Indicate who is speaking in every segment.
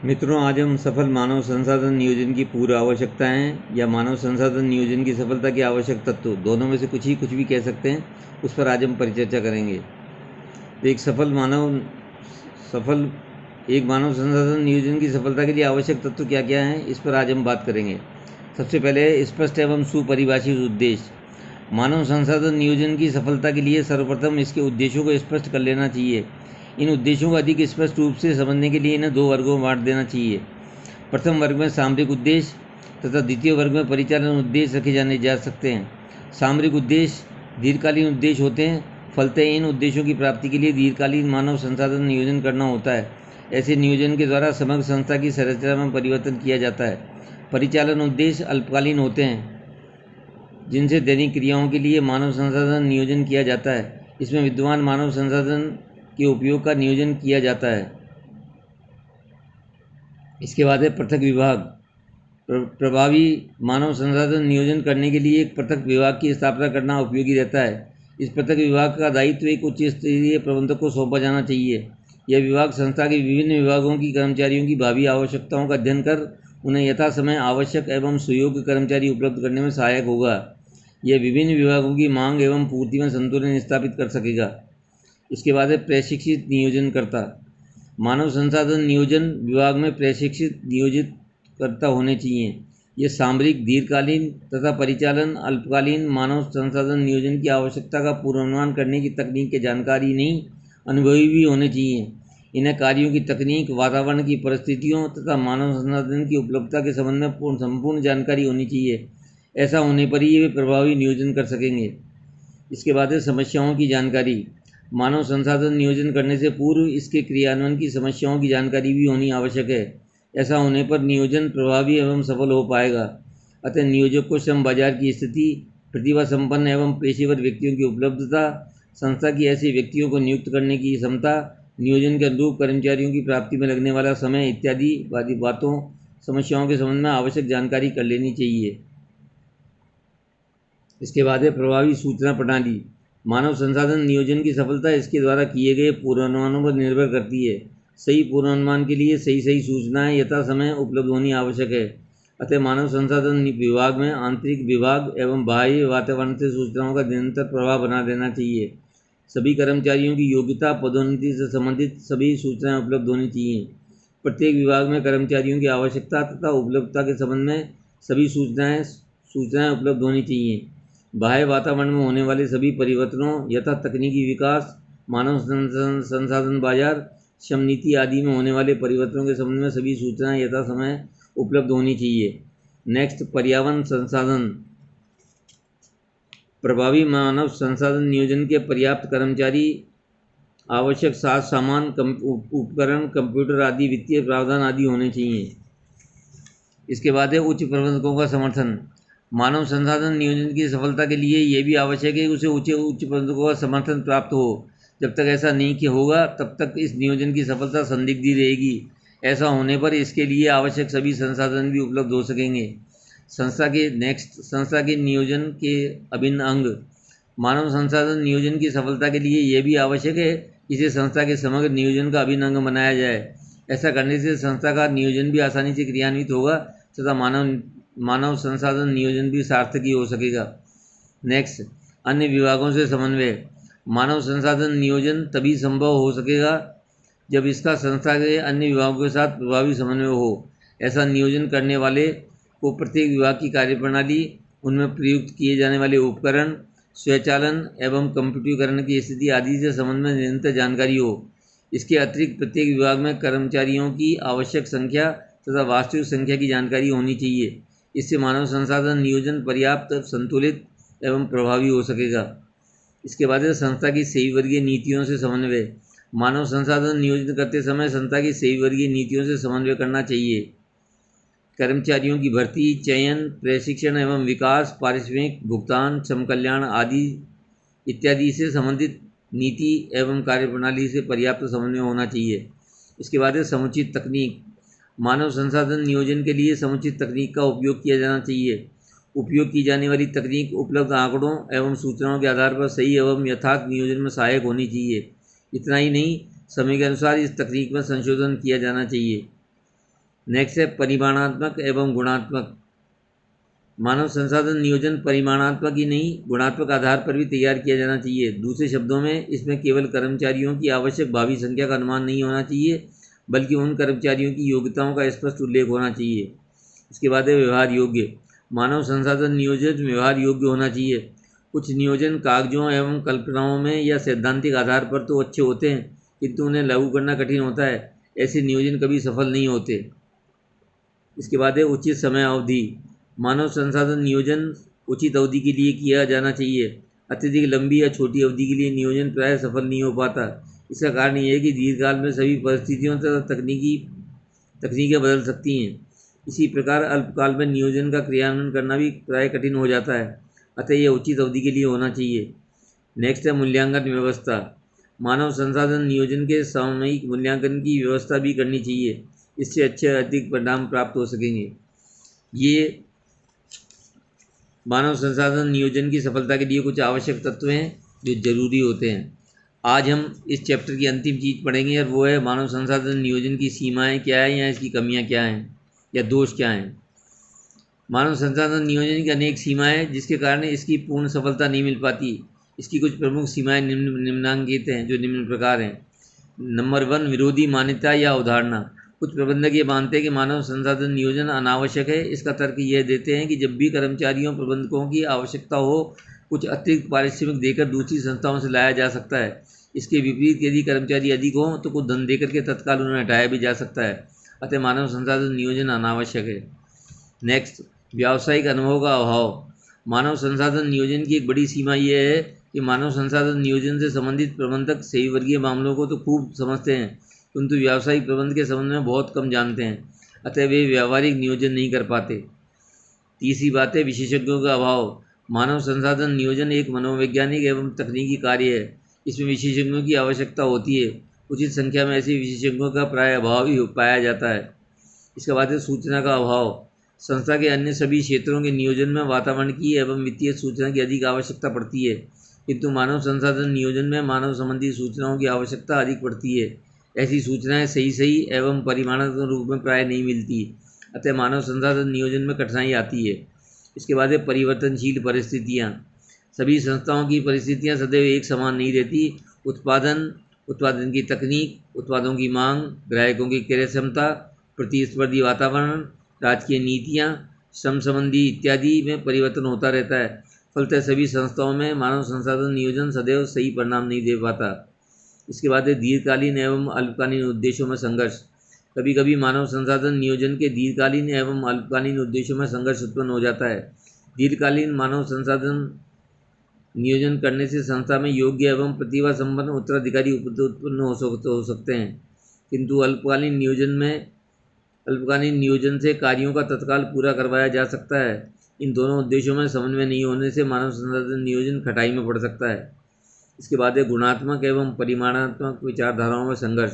Speaker 1: मित्रों, आज हम सफल मानव संसाधन नियोजन की पूर्व आवश्यकताएं या मानव संसाधन नियोजन की सफलता के आवश्यक तत्व, दोनों में से कुछ भी कह सकते हैं, उस पर आज हम परिचर्चा करेंगे। तो एक मानव संसाधन नियोजन की सफलता के लिए आवश्यक तत्व क्या क्या हैं, इस पर आज हम बात करेंगे। सबसे पहले स्पष्ट एवं सुपरिभाषित उद्देश्य। मानव संसाधन नियोजन की सफलता के लिए सर्वप्रथम इसके उद्देश्यों को स्पष्ट कर लेना चाहिए। इन उद्देश्यों को अधिक स्पष्ट रूप से समझने के लिए इन्हें दो वर्गों में बांट देना चाहिए। प्रथम वर्ग में सामरिक उद्देश्य तथा द्वितीय वर्ग में परिचालन उद्देश्य रखे जाने जा सकते हैं। सामरिक उद्देश्य दीर्घकालीन उद्देश्य होते हैं। फलतः इन उद्देश्यों की प्राप्ति के लिए दीर्घकालीन मानव संसाधन नियोजन करना होता है। ऐसे नियोजन के द्वारा समग्र संस्था की संरचना में परिवर्तन किया जाता है। परिचालन उद्देश्य अल्पकालीन होते हैं, जिनसे दैनिक क्रियाओं के लिए मानव संसाधन नियोजन किया जाता है। इसमें विद्यमान मानव संसाधन के उपयोग का नियोजन किया जाता है। इसके बाद है पृथक विभाग। प्रभावी मानव संसाधन नियोजन करने के लिए एक पृथक विभाग की स्थापना करना उपयोगी रहता है। इस पृथक विभाग का दायित्व एक उच्च स्तरीय प्रबंधक को सौंपा जाना चाहिए। यह विभाग संस्था के विभिन्न विभागों की कर्मचारियों की भावी आवश्यकताओं का अध्ययन कर उन्हें यथा समय आवश्यक एवं सुयोग्य कर्मचारी उपलब्ध करने में सहायक होगा। यह विभिन्न विभागों की मांग एवं पूर्ति में संतुलन स्थापित कर सकेगा। इसके बाद है प्रशिक्षित नियोजनकर्ता। मानव संसाधन नियोजन विभाग में प्रशिक्षित नियोजितकर्ता होने चाहिए। ये सामरिक, दीर्घकालीन तथा परिचालन अल्पकालीन मानव संसाधन नियोजन की आवश्यकता का पूर्वानुमान करने की तकनीक के जानकारी नहीं, अनुभवी भी होने चाहिए। इन्हें कार्यों की तकनीक, वातावरण की परिस्थितियों तथा मानव संसाधन की उपलब्धता के संबंध में संपूर्ण जानकारी होनी चाहिए। ऐसा होने पर ही वे प्रभावी नियोजन कर सकेंगे। इसके बाद है समस्याओं की जानकारी। मानव संसाधन नियोजन करने से पूर्व इसके क्रियान्वयन की समस्याओं की जानकारी भी होनी आवश्यक है। ऐसा होने पर नियोजन प्रभावी एवं सफल हो पाएगा। अतः नियोजक को श्रम बाजार की स्थिति, प्रतिभा संपन्न एवं पेशेवर व्यक्तियों की उपलब्धता, संस्था की ऐसे व्यक्तियों को नियुक्त करने की क्षमता, नियोजन के अनुरूप कर्मचारियों की प्राप्ति में लगने वाला समय इत्यादि बातों, समस्याओं के संबंध में आवश्यक जानकारी कर लेनी चाहिए। इसके बाद है प्रभावी सूचना प्रणाली। मानव संसाधन नियोजन की सफलता इसके द्वारा किए गए पूर्वानुमानों पर निर्भर करती है। सही पूर्वानुमान के लिए सही सूचनाएं यथा समय उपलब्ध होनी आवश्यक है। अतः मानव संसाधन विभाग में आंतरिक विभाग एवं बाह्य वातावरण से सूचनाओं का निरंतर प्रवाह बना देना चाहिए। सभी कर्मचारियों की योग्यता, पदोन्नति से संबंधित सभी सूचनाएं उपलब्ध होनी चाहिए। प्रत्येक विभाग में कर्मचारियों की आवश्यकता तथा उपलब्धता के संबंध में सभी सूचनाएं उपलब्ध होनी चाहिए। बाह्य वातावरण में होने वाले सभी परिवर्तनों यथा तकनीकी विकास, मानव संसाधन बाजार, श्रम नीति आदि में होने वाले परिवर्तनों के संबंध में सभी सूचनाएं यथा समय उपलब्ध होनी चाहिए। नेक्स्ट, पर्यावरण संसाधन। प्रभावी मानव संसाधन नियोजन के पर्याप्त कर्मचारी, आवश्यक साज सामान, उपकरण, कंप्यूटर आदि, वित्तीय प्रावधान आदि होने चाहिए। इसके बाद है उच्च प्रबंधकों का समर्थन। मानव संसाधन नियोजन की सफलता के लिए यह भी आवश्यक है कि उसे उच्च प्रबंधकों का समर्थन प्राप्त हो। जब तक ऐसा नहीं होगा तब तक इस नियोजन की सफलता संदिग्ध ही रहेगी। ऐसा होने पर इसके लिए आवश्यक सभी संसाधन भी उपलब्ध हो सकेंगे। संस्था के नियोजन के अभिन्न अंग। मानव संसाधन नियोजन की सफलता के लिए यह भी आवश्यक है कि इसे संस्था के समग्र नियोजन का अभिन्न अंग बनाया जाए। ऐसा करने से संस्था का नियोजन भी आसानी से क्रियान्वित होगा तथा मानव संसाधन नियोजन भी सार्थक ही हो सकेगा। नेक्स्ट, अन्य विभागों से समन्वय। मानव संसाधन नियोजन तभी संभव हो सकेगा जब इसका संस्था के अन्य विभागों के साथ प्रभावी समन्वय हो। ऐसा नियोजन करने वाले को प्रत्येक विभाग की कार्यप्रणाली, उनमें प्रयुक्त किए जाने वाले उपकरण, स्वचालन एवं कंप्यूटरीकरण की स्थिति आदि से संबंध में निरंतर जानकारी हो। इसके अतिरिक्त प्रत्येक विभाग में कर्मचारियों की आवश्यक संख्या तथा वास्तविक संख्या की जानकारी होनी चाहिए। इससे मानव संसाधन नियोजन पर्याप्त, संतुलित एवं प्रभावी हो सकेगा। इसके बाद संस्था की सही वर्गीय नीतियों से समन्वय। मानव संसाधन नियोजन करते समय संस्था की सही वर्गीय नीतियों से समन्वय करना चाहिए। कर्मचारियों की भर्ती, चयन, प्रशिक्षण एवं विकास, पारिश्रमिक भुगतान, श्रम कल्याण आदि इत्यादि से संबंधित नीति एवं कार्यप्रणाली से पर्याप्त समन्वय होना चाहिए। इसके बाद समुचित तकनीक। मानव संसाधन नियोजन के लिए समुचित तकनीक का उपयोग किया जाना चाहिए। उपयोग की जाने वाली तकनीक उपलब्ध आंकड़ों एवं सूचनाओं के आधार पर सही एवं यथार्थ नियोजन में सहायक होनी चाहिए। इतना ही नहीं, समय के अनुसार इस तकनीक में संशोधन किया जाना चाहिए। नेक्स्ट है परिमाणात्मक एवं गुणात्मक। मानव संसाधन नियोजन परिमाणात्मक ही नहीं गुणात्मक आधार पर भी तैयार किया जाना चाहिए। दूसरे शब्दों में इसमें केवल कर्मचारियों की आवश्यक भावी संख्या का अनुमान नहीं होना चाहिए, बल्कि उन कर्मचारियों की योग्यताओं का स्पष्ट उल्लेख होना चाहिए। इसके बाद है व्यवहार योग्य। मानव संसाधन नियोजन व्यवहार योग्य होना चाहिए। कुछ नियोजन कागजों एवं कल्पनाओं में या सैद्धांतिक आधार पर तो अच्छे होते हैं, किंतु उन्हें लागू करना कठिन होता है। ऐसे नियोजन कभी सफल नहीं होते। इसके बाद है उचित समय अवधि। मानव संसाधन नियोजन उचित अवधि के लिए किया जाना चाहिए। अत्यधिक लंबी या छोटी अवधि के लिए नियोजन प्रायः सफल नहीं हो पाता। इसका कारण यह है कि दीर्घकाल में सभी परिस्थितियों तथा तकनीकें बदल सकती हैं। इसी प्रकार अल्पकाल में नियोजन का क्रियान्वयन करना भी प्राय कठिन हो जाता है। अतः यह उचित अवधि के लिए होना चाहिए। नेक्स्ट है मूल्यांकन व्यवस्था। मानव संसाधन नियोजन के सामयिक मूल्यांकन की व्यवस्था भी करनी चाहिए। इससे अच्छे अधिक परिणाम प्राप्त हो सकेंगे। ये मानव संसाधन नियोजन की सफलता के लिए कुछ आवश्यक तत्व हैं जो जरूरी होते हैं। आज हम इस चैप्टर की अंतिम चीज़ पढ़ेंगे और वो है मानव संसाधन नियोजन की सीमाएं क्या है या इसकी कमियां क्या हैं या दोष क्या हैं। मानव संसाधन नियोजन की अनेक सीमाएं हैं जिसके कारण इसकी पूर्ण सफलता नहीं मिल पाती। इसकी कुछ प्रमुख सीमाएं निम्नांकित हैं जो निम्न प्रकार हैं। नंबर 1, विरोधी मान्यता या अवधारणा। कुछ प्रबंधक ये मानते हैं कि मानव संसाधन नियोजन अनावश्यक है। इसका तर्क यह देते हैं कि जब भी कर्मचारियों प्रबंधकों की आवश्यकता हो, कुछ अतिरिक्त पारिश्रमिक देकर दूसरी संस्थाओं से लाया जा सकता है। इसके विपरीत यदि कर्मचारी अधिक हों तो कुछ धन देकर के तत्काल उन्हें हटाया भी जा सकता है। अतः मानव संसाधन नियोजन अनावश्यक है। नेक्स्ट, व्यावसायिक अनुभव का अभाव। मानव संसाधन नियोजन की एक बड़ी सीमा यह है कि मानव संसाधन नियोजन से संबंधित प्रबंधक सही वर्गीय मामलों को तो खूब समझते हैं, किंतु व्यावसायिक प्रबंध के संबंध में बहुत कम जानते हैं। अतः वे व्यावहारिक नियोजन नहीं कर पाते। तीसरी बात है विशेषज्ञों का अभाव। मानव संसाधन नियोजन एक मनोवैज्ञानिक एवं तकनीकी कार्य है। इसमें विशेषज्ञों की आवश्यकता होती है। उचित संख्या में ऐसे विशेषज्ञों का प्राय अभाव ही पाया जाता है। इसके बाद है सूचना का अभाव। संस्था के अन्य सभी क्षेत्रों के नियोजन में वातावरण की एवं वित्तीय सूचना की अधिक आवश्यकता पड़ती है, किंतु मानव संसाधन नियोजन में मानव संबंधी सूचनाओं की आवश्यकता अधिक पड़ती है। ऐसी सूचनाएं सही एवं परिमाणात्मक रूप में प्राय नहीं मिलती। अतः मानव संसाधन नियोजन में कठिनाई आती है। इसके बाद है परिवर्तनशील परिस्थितियाँ। सभी संस्थाओं की परिस्थितियाँ सदैव एक समान नहीं रहती। उत्पादन की तकनीक, उत्पादों की मांग, ग्राहकों की क्रय क्षमता, प्रतिस्पर्धी वातावरण, राजकीय नीतियाँ, श्रम संबंधी इत्यादि में परिवर्तन होता रहता है। फलतः सभी संस्थाओं में मानव संसाधन नियोजन सदैव सही परिणाम नहीं दे पाता। इसके बाद है दीर्घकालीन एवं अल्पकालीन उद्देश्यों में संघर्ष। कभी कभी मानव संसाधन नियोजन के दीर्घकालीन एवं अल्पकालीन उद्देश्यों में संघर्ष उत्पन्न हो जाता है। दीर्घकालीन मानव संसाधन नियोजन करने से संस्था में योग्य एवं प्रतिभा संपन्न उत्तराधिकारी उत्पन्न हो सकते हैं, किंतु अल्पकालीन नियोजन से कार्यों का तत्काल पूरा करवाया जा सकता है। इन दोनों उद्देश्यों में समन्वय नहीं होने से मानव संसाधन नियोजन खटाई में पड़ सकता है। इसके बाद है गुणात्मक एवं परिमाणात्मक विचारधाराओं में संघर्ष।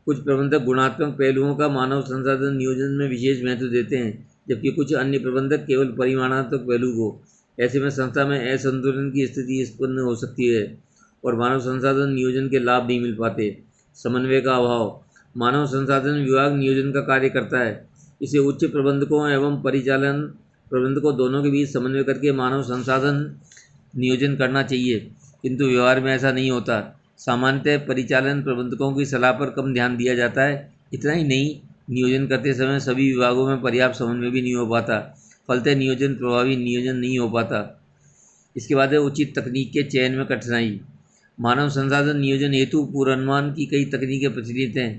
Speaker 1: कुछ प्रबंधक गुणात्मक पहलुओं का मानव संसाधन नियोजन में विशेष महत्व देते हैं, जबकि कुछ अन्य प्रबंधक केवल परिमाणात्मक पहलू को। ऐसे में संस्था में असंतुलन की स्थिति उत्पन्न हो सकती है और मानव संसाधन नियोजन के लाभ नहीं मिल पाते। समन्वय का अभाव। मानव संसाधन विभाग नियोजन का कार्य करता है। इसे उच्च प्रबंधकों एवं परिचालन प्रबंधकों दोनों के बीच समन्वय करके मानव संसाधन नियोजन करना चाहिए, किंतु व्यवहार में ऐसा नहीं होता। सामान्यतः परिचालन प्रबंधकों की सलाह पर कम ध्यान दिया जाता है। इतना ही नहीं, नियोजन करते समय सभी विभागों में पर्याप्त समन्वय भी नहीं हो पाता। फलतः नियोजन प्रभावी नियोजन नहीं हो पाता। इसके बाद है उचित तकनीक के चयन में कठिनाई। मानव संसाधन नियोजन हेतु पूर्वानुमान की कई तकनीकें प्रचलित हैं।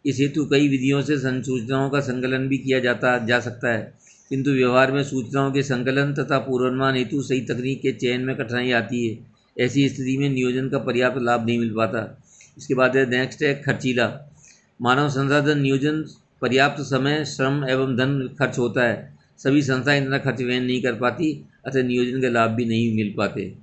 Speaker 1: इस हेतु कई विधियों से सूचनाओं का संकलन भी किया जा सकता है, किंतु व्यवहार में सूचनाओं के संकलन तथा पूर्वानुमान हेतु सही तकनीक के चयन में कठिनाई आती है। ऐसी स्थिति में नियोजन का पर्याप्त लाभ नहीं मिल पाता। इसके बाद है नेक्स्ट है खर्चीला। मानव संसाधन नियोजन पर्याप्त समय, श्रम एवं धन खर्च होता है। सभी संस्थाएं इतना खर्च वहन नहीं कर पाती, अतः नियोजन के लाभ भी नहीं मिल पाते।